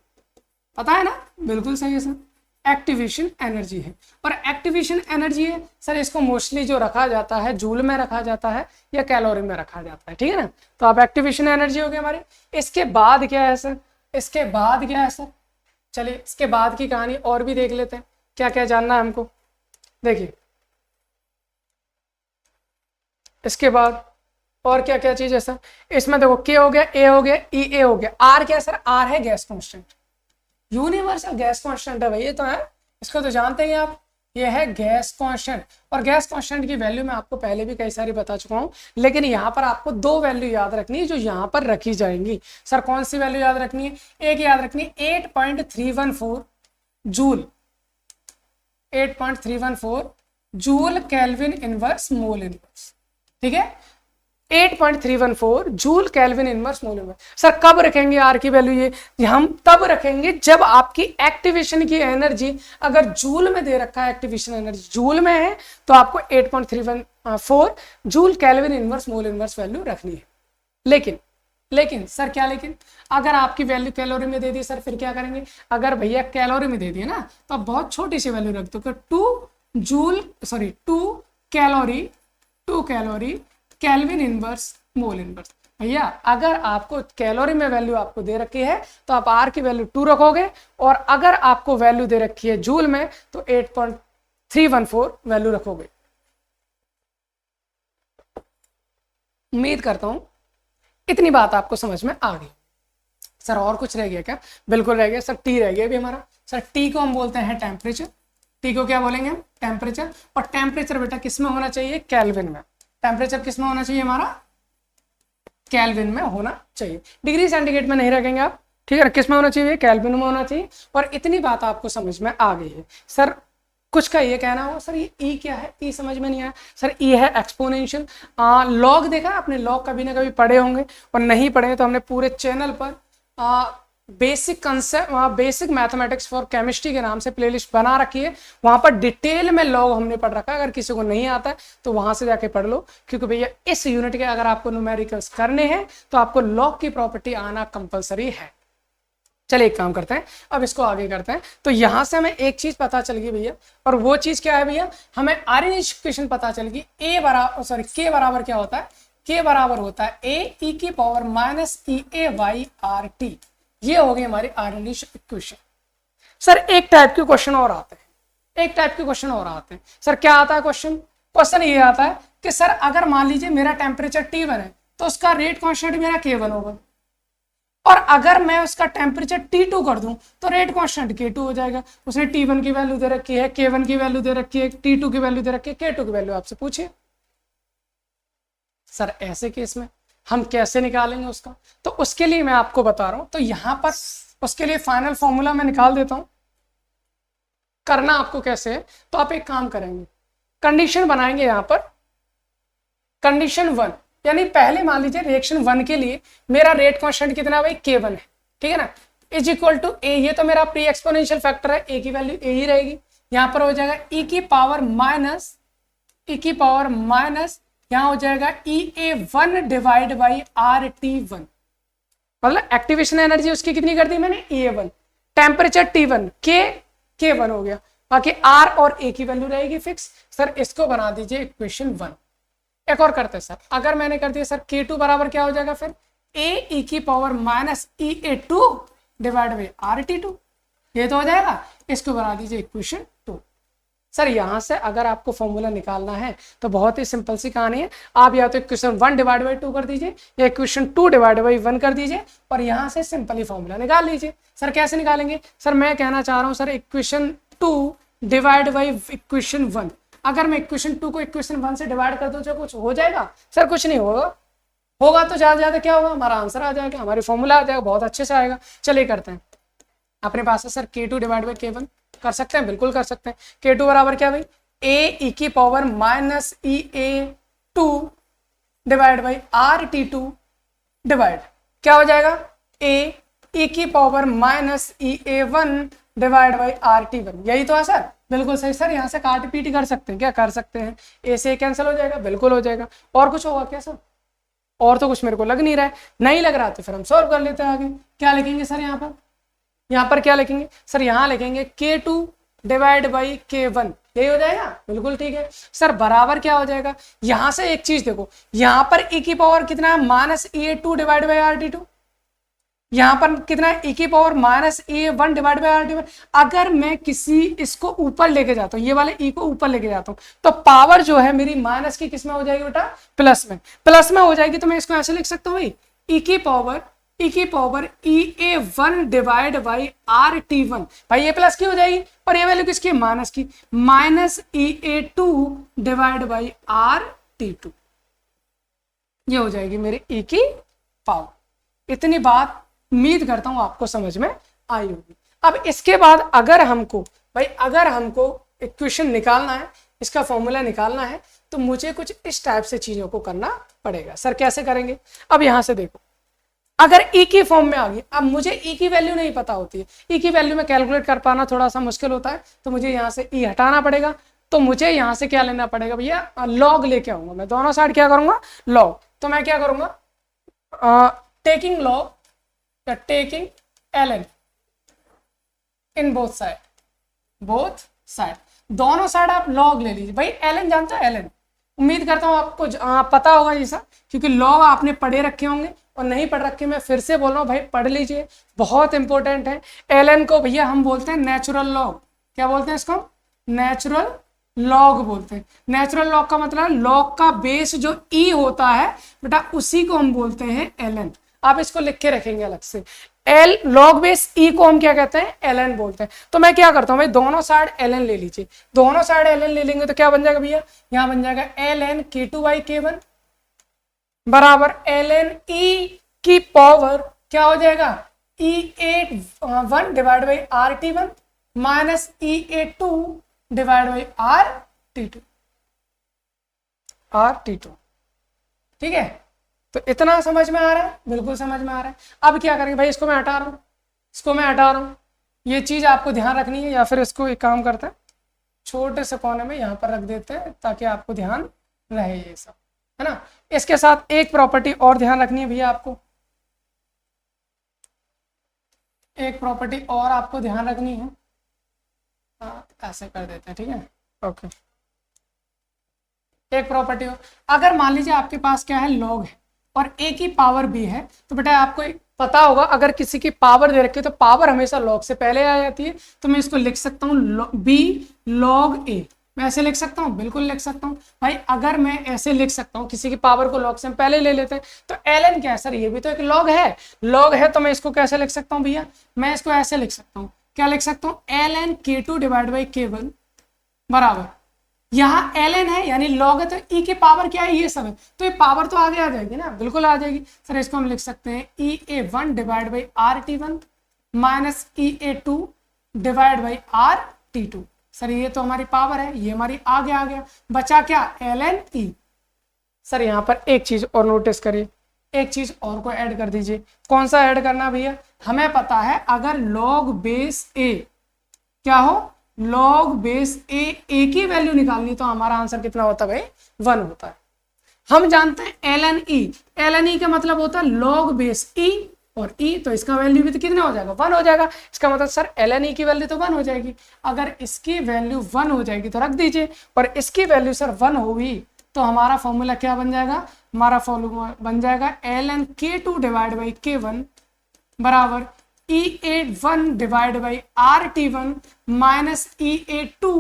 पता है ना? बिल्कुल सही है सर, एक्टिवेशन एनर्जी है। और एक्टिवेशन एनर्जी है सर, इसको मोस्टली जो रखा जाता है जूल में रखा जाता है या कैलोरी में रखा जाता है, ठीक है ना। तो अब एक्टिवेशन एनर्जी हो गया हमारे। इसके बाद क्या है सर? इसके बाद क्या है सर? चलिए इसके बाद की कहानी और भी देख लेते हैं, क्या क्या जानना है हमको। देखिए इसके बाद और क्या क्या चीज है सर इसमें। देखो के हो गया, ए हो गया, ई ए हो गया। आर क्या है सर? आर है gas constant, universal gas constant है भाई, ये तो है, इसको तो जानते हैं आप, ये है गैस कांस्टेंट। और गैस कांस्टेंट की वैल्यू मैं आपको पहले भी कई सारी बता चुका हूं, लेकिन यहाँ पर आपको 2 वैल्यू याद रखनी है जो यहाँ पर रखी जाएंगी। सर कौन सी वैल्यू याद रखनी है? एक याद रखनी है 8.314 joule, 8.314 joule kelvin inverse mole inverse, ठीक है। 8.314 joule kelvin inverse mole inverse. Sir कब रखेंगे आर की वैल्यू? ये हम तब रखेंगे जब आपकी एक्टिवेशन की एनर्जी अगर जूल में दे रखा है, एक्टिवेशन एनर्जी जूल में है, तो आपको 8.314 joule kelvin inverse mole inverse value रखनी है। लेकिन सर क्या लेकिन? अगर आपकी वैल्यू कैलोरी में दे दी सर, फिर क्या करेंगे? अगर भैया कैलोरी में दे दिए ना, तो आप बहुत छोटी सी वैल्यू रख दो, 2 calorie kelvin inverse mole inverse. भैया अगर आपको कैलोरी में वैल्यू आपको दे रखी है तो आप आर की वैल्यू 2 रखोगे, और अगर आपको वैल्यू दे रखी है जूल में तो 8.314 वैल्यू रखोगे। उम्मीद करता हूं इतनी बात आपको समझ में आ गई। सर और कुछ रह गया क्या? बिल्कुल रह गया सर, टी रह गया अभी हमारा। सर टी को हम बोलते हैं टेम्परेचर, टी को क्या बोलेंगे हम? टेम्परेचर। और टेम्परेचर बेटा किस में होना चाहिए? केल्विन में। टेम्परेचर किस में होना चाहिए हमारा? केल्विन में होना चाहिए, डिग्री सेंटीग्रेड में नहीं रखेंगे आप, ठीक है। किस में होना चाहिए? केल्विन में होना चाहिए। और इतनी बात आपको समझ में आ गई है। सर कुछ का ये कहना हो सर ये ई क्या है? ई समझ में नहीं आया सर। ई है एक्सपोनेंशियल। लॉग देखा आपने? लॉग कभी ना कभी पढ़े होंगे, और नहीं पढ़े तो हमने पूरे चैनल पर basic concept, basic mathematics for chemistry के नाम से प्लेलिस्ट बना रखी है, वहां पर डिटेल में लॉग हमने पढ़ रखा है। अगर किसी को नहीं आता है तो वहां से जाके पढ़ लो, क्योंकि भैया इस यूनिट के अगर आपको न्यूमेरिकल्स करने हैं तो आपको लॉग की प्रॉपर्टी आना कंपलसरी है। चलिए एक काम करते हैं, अब इसको आगे करते हैं। तो यहां से हमें एक चीज पता चल गई भैया, और वो चीज क्या है भैया, हमें आर्यनिश इक्वेशन पता चल गई। के बराबर क्या होता है, के बराबर होता है ए ई की power minus E A Y are T. ये हो गई हमारी आर्यनिश इक्वेशन। सर एक टाइप के क्वेश्चन और आते हैं, सर क्या आता है क्वेश्चन ये आता है कि सर अगर मान लीजिए मेरा टेम्परेचर T1 है तो उसका रेट कांस्टेंट मेरा K1 होगा, और अगर मैं उसका टेम्परेचर T2 कर दूं तो रेट कांस्टेंट K2 हो जाएगा। उसने T1 की वैल्यू दे रखी है, K1 की वैल्यू दे रखी है, T2 की वैल्यू दे रखी है, K2 की वैल्यू आपसे पूछिए। सर ऐसे केस में हम कैसे निकालेंगे उसका, तो उसके लिए मैं आपको बता रहा हूं। तो यहां पर उसके लिए फाइनल फॉर्मूला मैं निकाल देता हूं। करना आपको कैसे है, तो आप एक काम करेंगे, कंडीशन बनाएंगे यहां पर, कंडीशन 1, यानी पहले मान लीजिए रिएक्शन 1 के लिए मेरा रेट कांस्टेंट कितना है भाई, K1 है, ठीक है ना, इज इक्वल टू ए, ये तो मेरा प्री एक्सपोनेंशियल फैक्टर है, ए की वैल्यू ए ही रहेगी। यहां पर हो जाएगा ई की पावर माइनस यहां हो जाएगा EA1 डिवाइड बाई RT1, मतलब एक्टिवेशन एनर्जी उसकी कितनी कर दी मैंने, EA1, टेम्परेचर T1, K1 हो गया, बाकी R और A की वैल्यू रहेगी फिक्स। सर इसको बना दीजिए इक्वेशन 1। एक और करते हैं सर, अगर मैंने कर दिया सर K2 बराबर क्या हो जाएगा फिर, ए ई की power minus EA2 divide by RT2, ये तो हो जाएगा। इसको बना दीजिए इक्वेशन 2। सर यहां से अगर आपको फॉर्मूला निकालना है तो बहुत ही सिंपल सी कहानी है, आप या तो इक्वेशन 1 डिवाइड बाई 2 कर दीजिए या इक्वेशन 2 डिवाइड बाई 1 कर दीजिए, और यहां से सिंपली फॉर्मूला निकाल लीजिए। सर कैसे निकालेंगे, सर मैं कहना चाह रहा हूं sir equation 2 divide by equation 1, अगर मैं इक्वेशन 2 को इक्वेशन 1 से डिवाइड कर दूं तो कुछ हो जाएगा, सर कुछ नहीं होगा तो ज्यादा ज्यादा क्या होगा, हमारा आंसर आ जाएगा, हमारी फॉर्मूला आ जाएगा, बहुत अच्छे से आएगा। चलिए करते हैं, अपने पास है sir K2 divide by K1, कर सकते हैं, बिल्कुल कर सकते हैं। K2 बराबर क्या भाई, ए ई की power minus EA2 divide by RT2 divide क्या हो जाएगा, ए ई की power minus EA1 divide by RT1, यही तो है सर, बिल्कुल सही। सर यहाँ से काट पीट कर सकते हैं, क्या कर सकते हैं, ए से कैंसिल हो जाएगा, बिल्कुल हो जाएगा। और कुछ होगा क्या सर, और तो कुछ मेरे को लग नहीं रहा है, नहीं लग रहा तो फिर हम सॉल्व कर लेते हैं आगे। क्या लिखेंगे सर यहाँ पर क्या लिखेंगे सर, यहाँ लिखेंगे K2 डिवाइड बाई K1, यही हो जाएगा, बिल्कुल ठीक है। सर बराबर क्या हो जाएगा, यहां से एक चीज देखो, यहाँ पर e की पावर कितना है, minus EA2 divide by RT2, यहाँ पर कितना है, e की power minus EA1 divide by RT1। अगर मैं किसी इसको ऊपर लेके जाता हूँ, ये वाले e को ऊपर लेके जाता हूँ, तो पावर जो है मेरी माइनस की किस में हो जाएगी बेटा, प्लस में हो जाएगी। तो मैं इसको ऐसे लिख सकता हूँ भाई, e की power EA1 divide by RT1, भाई ये प्लस की हो जाएगी, और ये वैल्यू किसकी, माइनस की, minus EA2 divide by RT2, ये हो जाएगी मेरी e की पावर। इतनी बात उम्मीद करता हूं आपको समझ में आई होगी। अब इसके बाद अगर हमको इक्वेशन निकालना है, इसका फॉर्मूला निकालना है, तो मुझे कुछ इस टाइप से चीजों को करना पड़ेगा। सर कैसे करेंगे, अब यहां से देखो, अगर e की फॉर्म में आ गई, अब मुझे e की वैल्यू नहीं पता होती है, e की वैल्यू में कैलकुलेट कर पाना थोड़ा सा मुश्किल होता है, तो मुझे यहाँ से e हटाना पड़ेगा। तो मुझे यहाँ से क्या लेना पड़ेगा भैया, लॉग लेके आऊंगा मैं, दोनों साइड क्या करूंगा, लॉग। तो मैं क्या करूंगा, टेकिंग लॉग या taking ln in both side, दोनों साइड आप लॉग ले लीजिए। भाई ln जानते हो, ln उम्मीद करता हूँ आपको पता होगा ये सब, क्योंकि लॉग आपने पढ़े रखे होंगे, और नहीं पढ़ रखे मैं फिर से बोल रहा हूँ भाई पढ़ लीजिए, बहुत इंपॉर्टेंट है। ln को भैया हम बोलते हैं नेचुरल लॉग, क्या बोलते हैं इसको, नेचुरल लॉग बोलते हैं। नेचुरल लॉग का मतलब लॉग का बेस जो e होता है बेटा, उसी को हम बोलते हैं ln। आप इसको लिख के रखेंगे अलग से, लॉग बेस e को हम क्या कहते हैं, ln बोलते हैं। तो मैं क्या करता हूं भाई, दोनों साइड ln ले लीजिए, दोनों साइड ln ले लेंगे तो क्या बन जाएगा भैया, यहां बन जाएगा ln K2 बाई K1 बराबर ln e की पावर क्या हो जाएगा, EA1 divide by RT1 minus EA2 divide by RT2, ठीक है। तो इतना समझ में आ रहा है, बिल्कुल समझ में आ रहा है। अब क्या करेंगे भाई, इसको मैं हटा रहा हूं, इसको मैं हटा रहा हूँ, ये चीज आपको ध्यान रखनी है, या फिर इसको एक काम करते हैं छोटे से कोने में यहाँ पर रख देते हैं ताकि आपको ध्यान रहे ये सब, है ना। इसके साथ एक प्रॉपर्टी और ध्यान रखनी है भैया आपको, एक प्रॉपर्टी और आपको ध्यान रखनी है। हाँ ऐसे कर देते हैं, ठीक है, ओके। एक प्रॉपर्टी हो, अगर मान लीजिए आपके पास क्या है लॉग है और ए की पावर बी है, तो बेटा आपको पता होगा अगर किसी की पावर दे रखी है तो पावर हमेशा लॉग से पहले आ जाती है। तो मैं इसको लिख सकता हूँ बी लॉग ए, मैं ऐसे लिख सकता हूँ, बिल्कुल लिख सकता हूँ भाई। अगर मैं ऐसे लिख सकता हूँ, किसी की पावर को लॉग से हम पहले ले लेते हैं, तो ln क्या है सर, ये भी तो एक लॉग है, लॉग है। तो मैं इसको कैसे लिख सकता हूँ भैया, मैं इसको ऐसे लिख सकता हूँ, क्या लिख सकता हूँ, ln k2 divide by k1 बराबर, यहाँ ln है यानी लॉग है तो e की पावर क्या है, ये सब है, तो ये पावर तो आगे आ जाएगी ना, बिल्कुल आ जाएगी सर। इसको हम लिख सकते हैं EA1 divide by RT1 minus EA2 divide by RT2। Sir ये तो हमारी पावर है, ये हमारी आगे आ गया, बचा क्या, ln e। सर यहाँ पर एक चीज और नोटिस करिए, एक चीज और को ऐड कर दीजिए। कौन सा ऐड करना भैया, हमें पता है अगर log बेस a क्या हो, log बेस ए की वैल्यू निकालनी, तो हमारा आंसर कितना होता है भाई, 1 होता है। हम जानते हैं ln e का मतलब होता है log बेस e और e, तो इसका वैल्यू भी तो कितना हो जाएगा, 1 हो जाएगा। इसका मतलब सर ln e की वैल्यू तो 1 हो जाएगी। अगर इसकी वैल्यू 1 हो जाएगी तो रख दीजिए, और इसकी वैल्यू सर 1 होगी तो हमारा फॉर्मूला क्या बन जाएगा, हमारा फॉर्मूला बन जाएगा ln k2 divide by k1 बराबर EA1 divide by RT1 minus EA2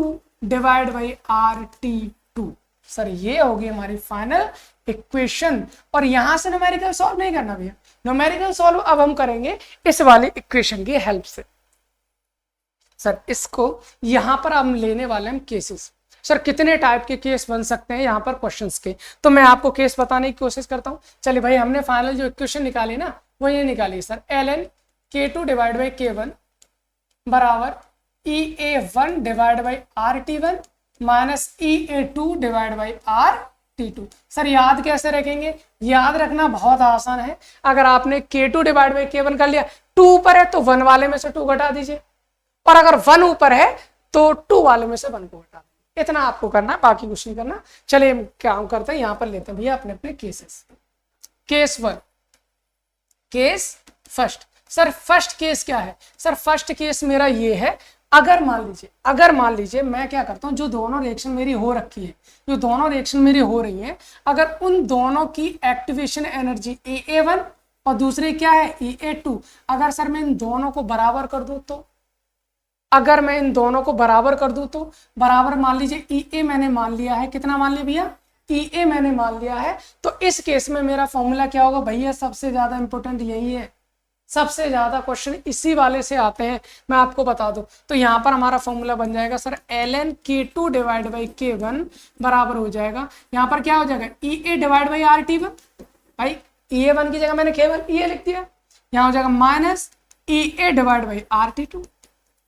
divide by RT2। Sir ये होगी हमारी फाइनल इक्वेशन। और यहां से न्यूमेरिकल सॉल्व नहीं करना भैया, न्यूमेरिकल सॉल्व अब हम करेंगे इस वाली इक्वेशन की हेल्प से। सर इसको यहां पर हम लेने वाले हैं केसेस। सर कितने टाइप के केस बन सकते हैं यहाँ पर क्वेश्चंस के, तो मैं आपको केस बताने की कोशिश करता हूँ। चलिए भाई, हमने फाइनल जो इक्वेशन निकाली ना वो ये निकाली sir, ln k2 divide by k1 बराबर EA1 divide by RT1 minus EA2 divide by RT2। Sir याद कैसे रखेंगे, याद रखना बहुत आसान है। अगर आपने k2 डिवाइड बाई k1 कर लिया, 2 ऊपर है तो 1 वाले में से 2 घटा दीजिए, और अगर 1 ऊपर है तो 2 वाले में से 1 को घटा दीजिए। इतना आपको करना है, बाकी कुछ नहीं करना। चलिए क्या हम करते हैं, यहाँ पर लेते हैं भैया अपने अपने cases. Case 1, case first. Sir first case क्या है, सर फर्स्ट केस मेरा ये है, अगर मान लीजिए मैं क्या करता हूं, जो दोनों रिएक्शन मेरी हो रखी है, जो दोनों रिएक्शन मेरी हो रही है, अगर उन दोनों की एक्टिवेशन एनर्जी EA1 और दूसरी क्या है EA2, अगर सर मैं इन दोनों को बराबर कर दूं तो, अगर मैं इन दोनों को बराबर कर दूं तो बराबर मान लीजिए EA मैंने मान लिया है, कितना मान लिया भैया, EA मैंने मान लिया है। तो इस केस में मेरा फॉर्मूला क्या होगा भैया, सबसे ज्यादा इंपॉर्टेंट यही है, सबसे ज्यादा क्वेश्चन इसी वाले से आते हैं, मैं आपको बता दूं। तो यहाँ पर हमारा फॉर्मूला बन जाएगा sir ln k2 divide by k1 बराबर हो जाएगा, यहाँ पर क्या हो जाएगा EA डिवाइड बाई RT1, भाई EA1 की जगह मैंने केवल EA लिख दिया, यहाँ हो जाएगा minus EA divide by RT2,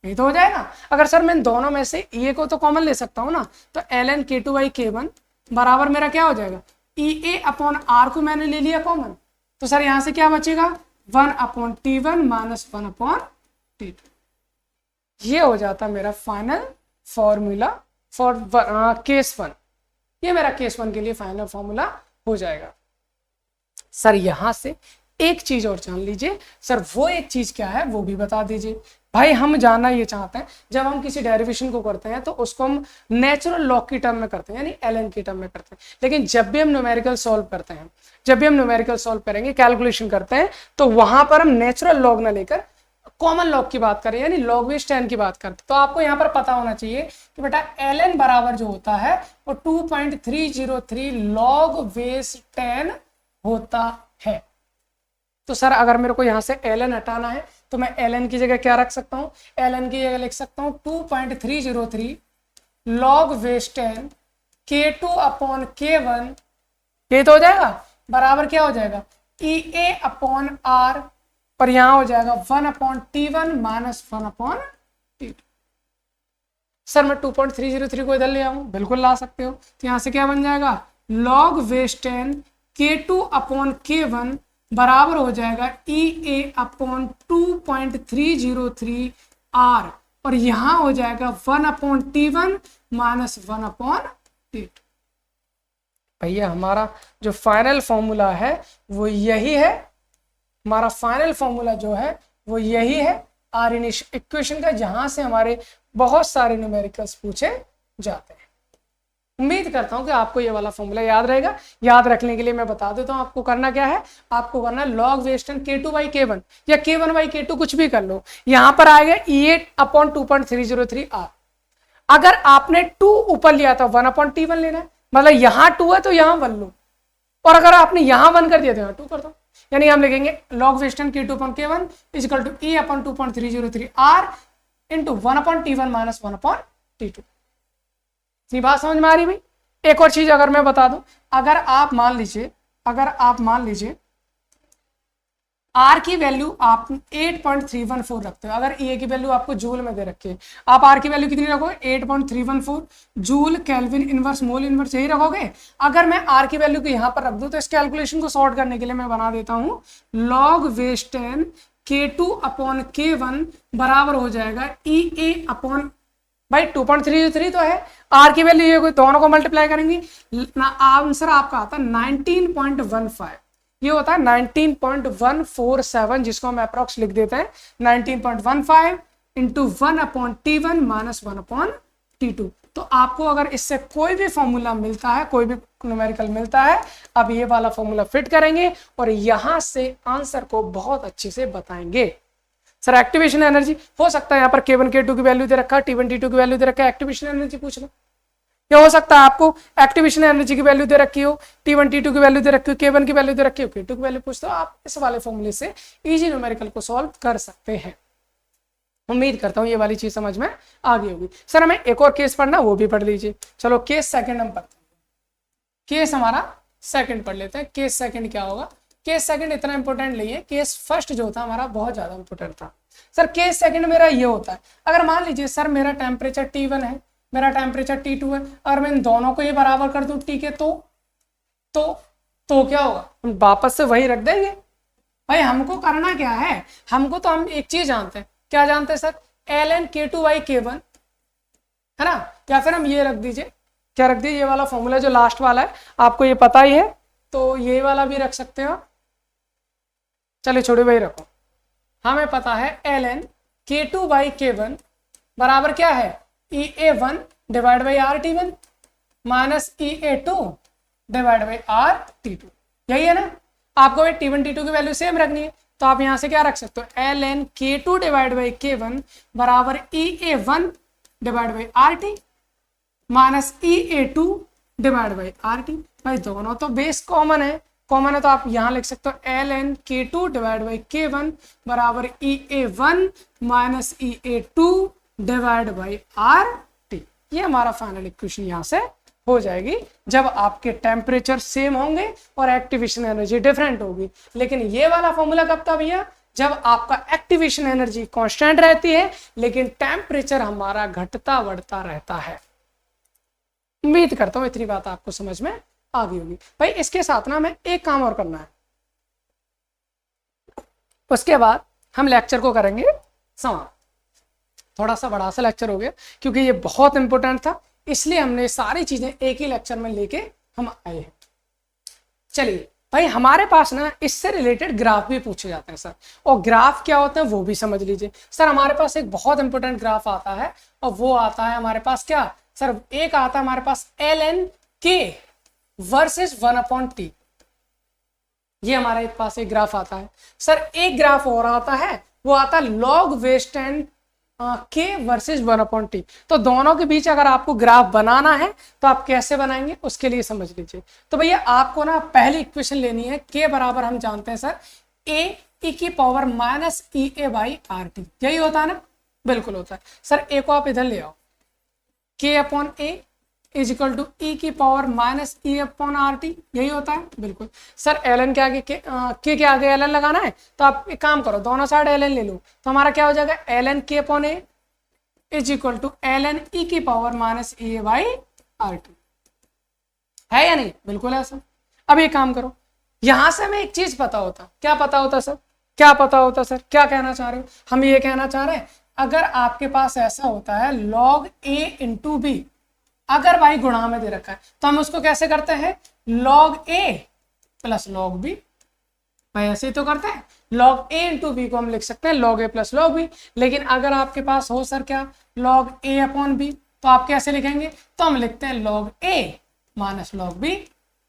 ये तो हो जाएगा। अगर सर मैं दोनों में से EA को तो कॉमन ले सकता हूँ ना, तो ln k2 बाई k1 बराबर मेरा क्या हो जाएगा, EA अपॉन R को मैंने ले लिया कॉमन, तो सर यहाँ से क्या बचेगा 1 upon T1 minus 1 upon T2। ये हो जाता मेरा फाइनल फॉर्मूला फॉर केस 1। ये मेरा केस 1 के लिए फाइनल फॉर्मूला हो जाएगा। सर यहां से एक चीज और जान लीजिए, सर वो एक चीज क्या है वो भी बता दीजिए। भाई हम जानना ये चाहते हैं, जब हम किसी डेरिवेशन को करते हैं तो उसको हम नेचुरल लॉग की टर्म में करते हैं, यानी ln की टर्म में करते हैं। लेकिन जब भी हम न्यूमेरिकल सॉल्व करते हैं, जब भी हम न्यूमेरिकल सॉल्व करेंगे, कैलकुलेशन करते हैं, तो वहां पर हम नेचुरल लॉग ना लेकर कॉमन लॉग की बात करें, यानी लॉग बेस 10 की बात करते हैं। तो आपको यहाँ पर पता होना चाहिए कि बेटा ln बराबर जो होता है वो 2.303 लॉग बेस 10 होता है। तो सर अगर मेरे को यहाँ से ln हटाना है तो मैं ln की जगह क्या रख सकता हूँ, ln की जगह लिख सकता हूँ 2.303 log base 10 k2 upon k1, ये तो हो जाएगा बराबर क्या हो जाएगा EA अपॉन R, और यहाँ हो जाएगा 1 upon T1 minus 1 upon T2। Sir मैं 2.303 को इधर ले आऊँ, बिल्कुल ला सकते हो। तो यहाँ से क्या बन जाएगा log base 10 k2 upon k1 बराबर हो जाएगा ई ए अपॉन 2.303 आर, और यहां हो जाएगा 1/T1 माइनस 1/T2। भैया हमारा जो फाइनल फॉर्मूला है वो यही है, हमारा फाइनल फॉर्मूला जो है वो यही है आर्यनिश इक्वेशन का, जहां से हमारे बहुत सारे न्यूमेरिकल्स पूछे जाते हैं। उम्मीद करता हूं कि आपको ये वाला फॉर्मूला याद रहेगा। याद रखने के लिए मैं बता देता हूं आपको करना क्या है। आपको करना लॉग वेस्टर्न K2/K1 या K1/K2 कुछ भी कर लो। यहां पर आएगा E8/2.303 आर। अगर आपने 2 ऊपर लिया था 1/T1 लेना है, मतलब यहां 2 है तो यहां 1 लो, और अगर आपने यहां 1 कर दिया तो यहां 2 कर दो। यानी हम लिखेंगे लॉग वेस्टर्न K2/K1 equal to E/2.303 R into 1/T1 minus 1/T2। इतनी बात समझ में आ रही भाई। एक और चीज अगर मैं बता दूं, अगर आप मान लीजिए आर की वैल्यू आप 8.314 रखते हो, अगर ए की वैल्यू आपको जूल में दे रखी है, आप आर की वैल्यू कितनी रखोगे 8.314 joule kelvin inverse mole inverse यही रखोगे। अगर मैं आर की वैल्यू को यहां पर रख दूं तो इस कैलकुलेशन को सॉर्ट करने के लिए मैं बना देता हूं लॉग वेस्टर्न K2/K1 बराबर हो जाएगा ई ए अपॉन, भाई 2.303 तो है, आर की वैल्यू ये कोई दोनों को मल्टीप्लाई करेंगे ना, आंसर आपका आता है 19.15। ये होता है 19.147, जिसको हम अप्रॉक्स लिख देते हैं 19.15 इंटू 1/T1 माइनस 1/T2। तो आपको अगर इससे कोई भी फॉर्मूला मिलता है, कोई भी न्यूमेरिकल मिलता है, अब ये वाला फॉर्मूला फिट करेंगे और यहां से आंसर को बहुत अच्छे से बताएंगे। सर एक्टिवेशन एनर्जी हो सकता है यहाँ पर K1 K2 की वैल्यू दे रखा है, T1 T2 की वैल्यू दे रखा है, एक्टिवेशन एनर्जी पूछ लो। क्या हो सकता है आपको एक्टिवेशन एनर्जी की वैल्यू दे रखी हो, T1 T2 की वैल्यू दे रखी हो, K1 की वैल्यू दे रखी हो, K2 की वैल्यू पूछते हो, आप इस वाले फॉर्मूले से इजी न्यूमेरिकल को सॉल्व कर सकते हैं। उम्मीद करता हूं ये वाली चीज समझ में आ गई होगी। सर हमें एक और केस पढ़ना, वो भी पढ़ लीजिए। चलो केस सेकंड हम पढ़ते हैं, केस हमारा सेकंड पढ़ लेते हैं। केस सेकंड क्या होगा, केस सेकंड इतना इंपॉर्टेंट नहीं है, केस फर्स्ट जो था हमारा बहुत ज्यादा इंपॉर्टेंट था। सर केस सेकंड मेरा ये होता है, अगर मान लीजिए सर मेरा टेम्परेचर T1 है, मेरा टेम्परेचर T2 है, और मैं इन दोनों को ये बराबर कर दूं T के, तो क्या होगा, हम वापस से वही रख देंगे। भाई हमको करना क्या है, हमको तो हम एक चीज जानते हैं, क्या जानते हैं सर, ln K2/K1 है ना, या फिर हम ये रख दीजिए, क्या रख दीजिए, ये वाला फॉर्मूला जो लास्ट वाला है आपको ये पता ही है, तो ये वाला भी रख सकते हो। चलिए छोड़े वही रखो, हमें पता है ln K2/K1 बराबर क्या है, EA1 divide by RT1 minus EA2 divide by RT2, यही है ना। आपको T1 T2 की वैल्यू सेम रखनी है, तो आप यहां से क्या रख सकते हो, ln K2 divide by K1 बराबर EA1 divide by RT minus EA2 divide by RT। भाई दोनों तो बेस कॉमन है तो आप यहां लिख सकते हो ln K2 divide by K1 बराबर EA1 minus EA2 divide by RT। ये हमारा फाइनल इक्वेशन यहां से हो जाएगी जब आपके टेम्परेचर सेम होंगे और एक्टिवेशन एनर्जी डिफरेंट होगी। लेकिन ये वाला फॉर्मूला कब था भैया, जब आपका एक्टिवेशन एनर्जी कांस्टेंट रहती है लेकिन टेम्परेचर हमारा घटता बढ़ता रहता है। उम्मीद करता हूं इतनी बात आपको समझ में आ गई होगी। भाई इसके साथ ना हमें एक काम और करना है, उसके बाद हम लेक्चर को करेंगे समाप्त। थोड़ा सा बड़ा सा लेक्चर हो गया क्योंकि ये बहुत इंपॉर्टेंट था, इसलिए हमने सारी चीजें एक ही लेक्चर में लेके हम आए हैं। चलिए भाई हमारे पास ना इससे रिलेटेड ग्राफ भी पूछे जाते हैं सर, और ग्राफ क्या होते हैं वो भी समझ लीजिए। सर हमारे पास एक बहुत इंपॉर्टेंट ग्राफ आता है और वो आता है हमारे पास क्या सर, एक आता है हमारे पास ln K वर्सेस 1/T। ये हमारे पास एक ग्राफ आता है सर। एक ग्राफ और आता है, वो आता है log western K versus 1/T। तो दोनों के बीच अगर आपको ग्राफ बनाना है तो आप कैसे बनाएंगे उसके लिए समझ लीजिए। तो भैया आपको ना पहली इक्वेशन लेनी है, K बराबर हम जानते हैं सर A की power minus EA by RT, यही होता है ना, बिल्कुल होता है सर। A को आप इधर ले आओ, K upon A is equal to E की power minus E upon RT, यही होता है बिल्कुल सर। ln के आगे K के आगे ln लगाना है, तो आप एक काम करो दोनों साइड ln ले लो, तो हमारा क्या हो जाएगा ln K upon A is equal to ln E की power minus EA by RT, है या नहीं, बिल्कुल ऐसा। अब एक काम करो, यहां से हमें एक चीज पता होता, क्या पता होता सर, क्या पता होता सर, क्या कहना चाह रहे हो? हम ये कहना चाह रहे हैं अगर आपके पास ऐसा होता है log a इंटू बी, अगर y गुणा में दे रखा है तो हम उसको कैसे करते हैं, log a plus log b, भाई ऐसे ही तो करते हैं। log a इंटू बी को हम लिख सकते हैं log a plus log b, लेकिन अगर आपके पास हो सर क्या, log a अपॉन b, तो आप कैसे लिखेंगे, तो हम लिखते हैं log a minus log b।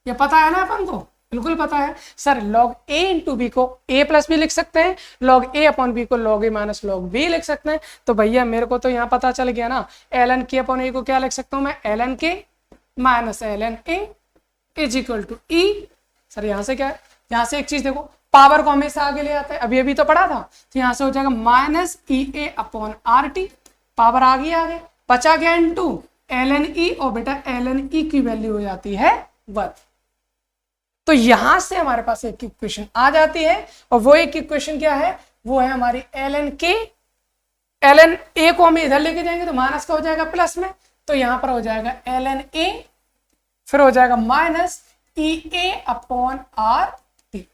ये पता है ना अपन को, बिल्कुल पता है sir. log a into B को a प्लस बी लिख सकते हैं, log a अपॉन बी को log a minus log b लिख सकते हैं। तो भैया मेरे को तो यहाँ पता चल गया ना, ln k अपॉन a को क्या लिख सकता हूँ मैं, ln k minus ln a is equal to e। Sir यहाँ से क्या है, यहाँ से एक चीज देखो, पावर को हमेशा आगे ले आते हैं, अभी तो पढ़ा था, तो यहाँ से हो जाएगा minus E A upon R T, power आ गया, बचा गया इनटू ln e, और बेटा ln e की वैल्यू हो जाती है 1। तो यहां से हमारे पास एक इक्वेशन आ जाती है, और वो एक इक्वेशन क्या है, वो है हमारी ln k, ln a को हम इधर लेके जाएंगे तो माइनस का हो जाएगा प्लस में, तो यहां पर हो जाएगा ln a, फिर हो जाएगा minus E A upon R T,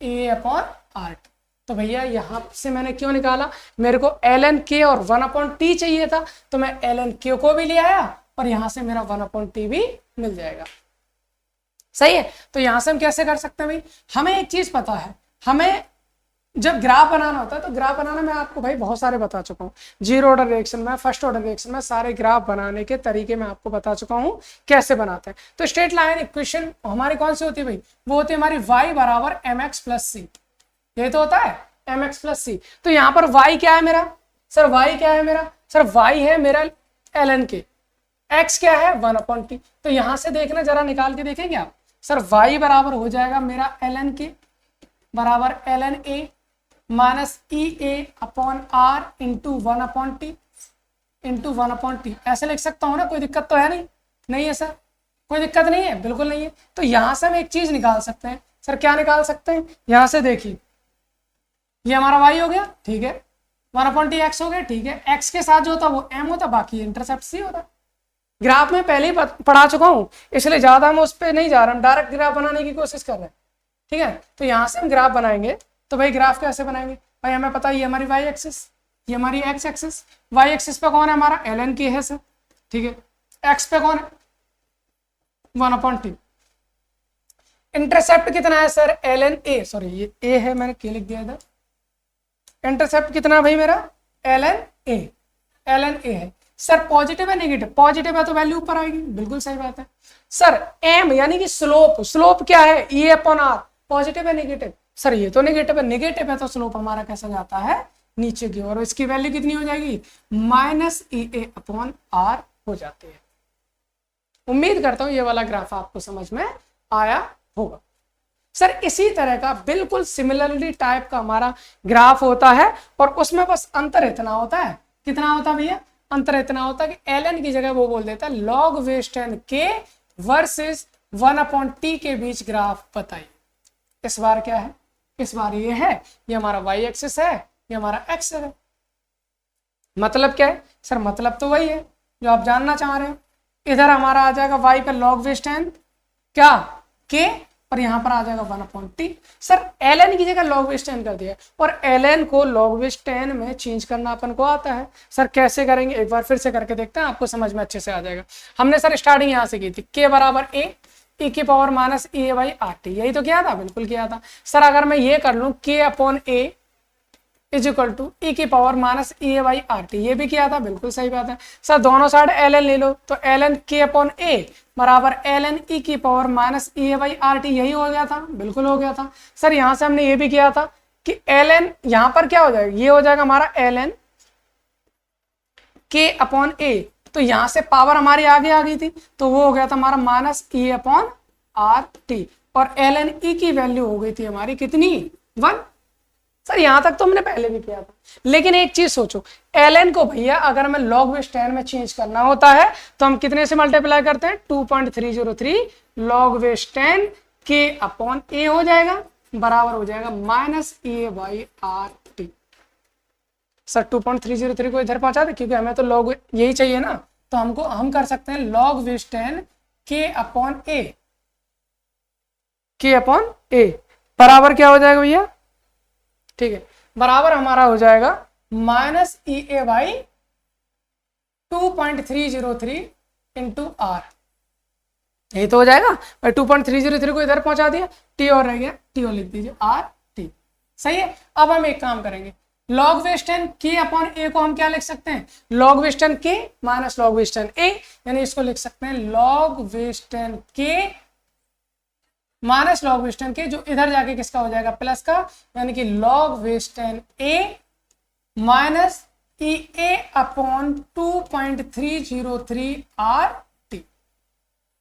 A upon R T. तो भैया यहां से मैंने क्यों निकाला, मेरे को ln k और 1 अपॉन टी चाहिए था, तो मैं ln k को भी ले आया और यहां से मेरा 1 अपॉन टी भी मिल जाएगा। सही है। तो यहां से हम कैसे कर सकते हैं भाई, हमें एक चीज पता है, हमें जब ग्राफ बनाना होता है तो ग्राफ बनाना मैं आपको भाई बहुत सारे बता चुका हूँ, जीरो ऑर्डर रिएक्शन में, फर्स्ट ऑर्डर रिएक्शन में, सारे ग्राफ बनाने के तरीके मैं आपको बता चुका हूँ कैसे बनाते हैं। तो स्ट्रेट लाइन इक्वेशन हमारी कौन सी होती है भाई, वो होती है हमारी y बराबर mx प्लस सी, यही तो होता है mx प्लस सी। तो यहाँ पर y क्या है मेरा, सर y क्या है मेरा, सर y है मेरा ln k, x क्या है 1 अपॉन टी। तो यहां से देखना, जरा निकाल के देखेंगे आप, सर y बराबर हो जाएगा मेरा ln k बराबर ln a minus E A upon R into 1 upon T into 1 upon T, ऐसे लिख सकता हूँ ना, कोई दिक्कत तो है नहीं, नहीं है सर, कोई दिक्कत नहीं है, बिल्कुल नहीं है। तो यहां से हम एक चीज निकाल सकते हैं, सर क्या निकाल सकते हैं, यहां से देखिए ये हमारा y हो गया, ठीक है, 1 अपॉन टी एक्स हो गया, ठीक है, x के साथ जो होता वो m होता, बाकी इंटरसेप्ट सी होता। ग्राफ में पहले ही पढ़ा चुका हूँ, इसलिए ज्यादा हम उस पर नहीं जा रहे, हम डायरेक्ट ग्राफ बनाने की कोशिश कर रहे हैं, ठीक है। तो यहां से हम ग्राफ बनाएंगे, तो भाई ग्राफ कैसे बनाएंगे, भाई हमें पता है ये हमारी y एक्सिस, ये हमारी x एक्सिस, y एक्सिस पे कौन है हमारा ln k है सर, ठीक है, x पे कौन है 1 अपॉन टी, इंटरसेप्ट कितना है सर ln a, सॉरी ये a है, मैंने k लिख दिया इधर, इंटरसेप्ट कितना भाई मेरा ln a है। सर पॉजिटिव है नेगेटिव, पॉजिटिव है तो वैल्यू ऊपर आएगी, बिल्कुल सही बात है। सर m यानी कि स्लोप, स्लोप क्या है e अपॉन r, पॉजिटिव है नेगेटिव, सर ये तो नेगेटिव है, नेगेटिव है तो स्लोप हमारा कैसा जाता है नीचे की ओर, इसकी वैल्यू कितनी हो जाएगी minus E A upon R हो जाती है। उम्मीद करता हूं ये वाला ग्राफ आपको समझ में आया होगा। सर इसी तरह का बिल्कुल सिमिलरली टाइप का हमारा ग्राफ होता है, और उसमें बस अंतर इतना होता है, कितना होता है भैया, अंतर इतना होता है कि ln की जगह वो बोल देता है log western k versus 1 upon T के बीच ग्राफ बताइए। इस बार क्या है, इस बार ये है, ये हमारा y एक्सिस है, ये हमारा x है। मतलब क्या है सर, मतलब तो वही है जो आप जानना चाह रहे हो। इधर हमारा आ जाएगा y पे log वेस्टर्न क्या k, और यहां पर आ जाएगा 1 अपॉन टी। सर ln की जगह log वेस्टर्न कर दिया, और ln को log वेस्टर्न में चेंज करना अपन को आता है। सर कैसे करेंगे, एक बार फिर से करके देखते हैं, आपको समझ में अच्छे से आ जाएगा। हमने सर स्टार्टिंग यहां से की थी, k बराबर a e की power minus A by R T, यही तो किया था, बिल्कुल किया था। सर अगर मैं ये कर लूं k upon a is equal to E की power minus A by R T, ये भी किया था, बिल्कुल सही बात है। सर दोनों साइड ln ले लो, तो ln k अपॉन a बराबर ln e की power minus A by R T, यही हो गया था, बिल्कुल हो गया था। सर यहाँ से हमने ये भी किया था कि ln यहाँ पर क्या हो जाएगा, ये हो जाएगा हमारा ln k अपॉन a, तो यहां से पावर हमारी आगे आ गई थी, तो वो हो गया था हमारा minus e upon R T, और ln e की वैल्यू हो गई थी हमारी कितनी 1। सर यहां तक तो हमने पहले भी किया था, लेकिन एक चीज सोचो, ln को भैया अगर हमें log बेस 10 में चेंज करना होता है तो हम कितने से मल्टीप्लाई करते हैं, 2.303 log base 10 k upon a हो जाएगा, बराबर हो जाएगा minus A by R T. Sir 2.303 को इधर पहुंचा दे, क्योंकि हमें तो log यही चाहिए ना, तो हम कर सकते हैं log base 10 k upon a, के अपॉन ए बराबर क्या हो जाएगा भैया, ठीक है, बराबर हमारा हो जाएगा minus E A by 2.303 into R, यही तो हो जाएगा। और 2.303 को इधर पहुंचा दिया, टी और रह गया, टी और लिख दीजिए आर टी, सही है। अब हम एक काम करेंगे, लॉग वेस्टर्न के अपॉन ए को हम क्या लिख सकते हैं, लॉग वेस्टर्न के माइनस लॉग वेस्टर्न ए, यानी इसको लिख सकते हैं लॉग वेस्टर्न के माइनस लॉग वेस्टर्न के, जो इधर जाके किसका हो जाएगा, प्लस का, यानी कि log western A minus E A upon 2.303 R T.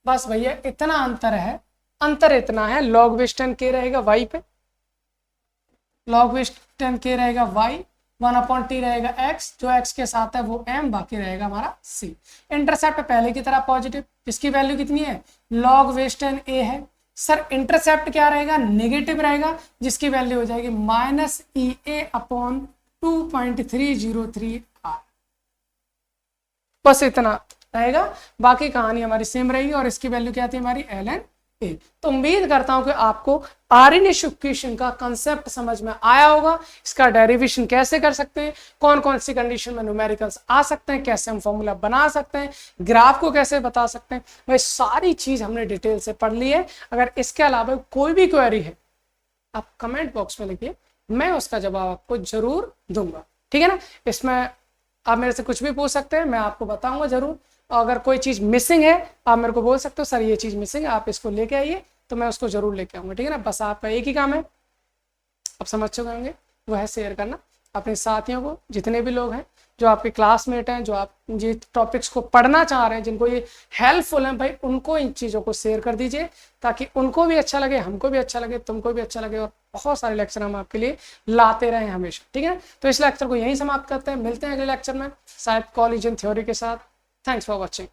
बस भैया इतना अंतर है, अंतर इतना है, लॉग वेस्टर्न के रहेगा वाई पे, लॉग वेस्टर्न के रहेगा वाई, 1/t रहेगा x, जो x के साथ है वो m, बाकी रहेगा हमारा c। इंटरसेप्ट पहले की तरह पॉजिटिव, इसकी वैल्यू कितनी है, लॉग वेस्टर्न a है सर, इंटरसेप्ट क्या रहेगा, नेगेटिव रहेगा, जिसकी वैल्यू हो जाएगी minus E A upon 2.303 R. बस इतना रहेगा, बाकी कहानी हमारी सेम रहेगी, और इसकी वैल्यू क्या थी हमारी ln a। तो उम्मीद करता हूं कि आपको आर्यनिश इक्वेशन का कंसेप्ट समझ में आया होगा, इसका डेरिवेशन कैसे कर सकते हैं, कौन कौन सी कंडीशन में न्यूमेरिकल्स आ सकते हैं, कैसे हम फॉर्मूला बना सकते हैं, ग्राफ को कैसे बता सकते हैं, वह सारी चीज हमने डिटेल से पढ़ ली है। अगर इसके अलावा कोई भी क्वेरी है आप कमेंट बॉक्स में लिखिए, मैं उसका जवाब आपको जरूर दूंगा, ठीक है ना। इसमें आप मेरे से कुछ भी पूछ सकते हैं, मैं आपको बताऊंगा जरूर। अगर कोई चीज मिसिंग है आप मेरे को बोल सकते हो, सर ये चीज मिसिंग है, आप इसको लेके आइए, तो मैं उसको जरूर लेके आऊंगा, ठीक है ना। बस आपका एक ही काम है, आप समझ चुके होंगे, वो है शेयर करना अपने साथियों को, जितने भी लोग हैं जो आपके क्लासमेट हैं, जो आप ये टॉपिक्स को पढ़ना चाह रहे हैं, जिनको ये हेल्पफुल है भाई, उनको इन चीज़ों को शेयर कर दीजिए, ताकि उनको भी अच्छा लगे, हमको भी अच्छा लगे, तुमको भी अच्छा लगे, और बहुत सारे लेक्चर हम आपके लिए लाते रहें हमेशा, ठीक है। तो इस लेक्चर को यहीं समाप्त करते हैं, मिलते हैं अगले लेक्चर में, शायद कॉलेज इन थ्योरी के साथ। Thanks for watching.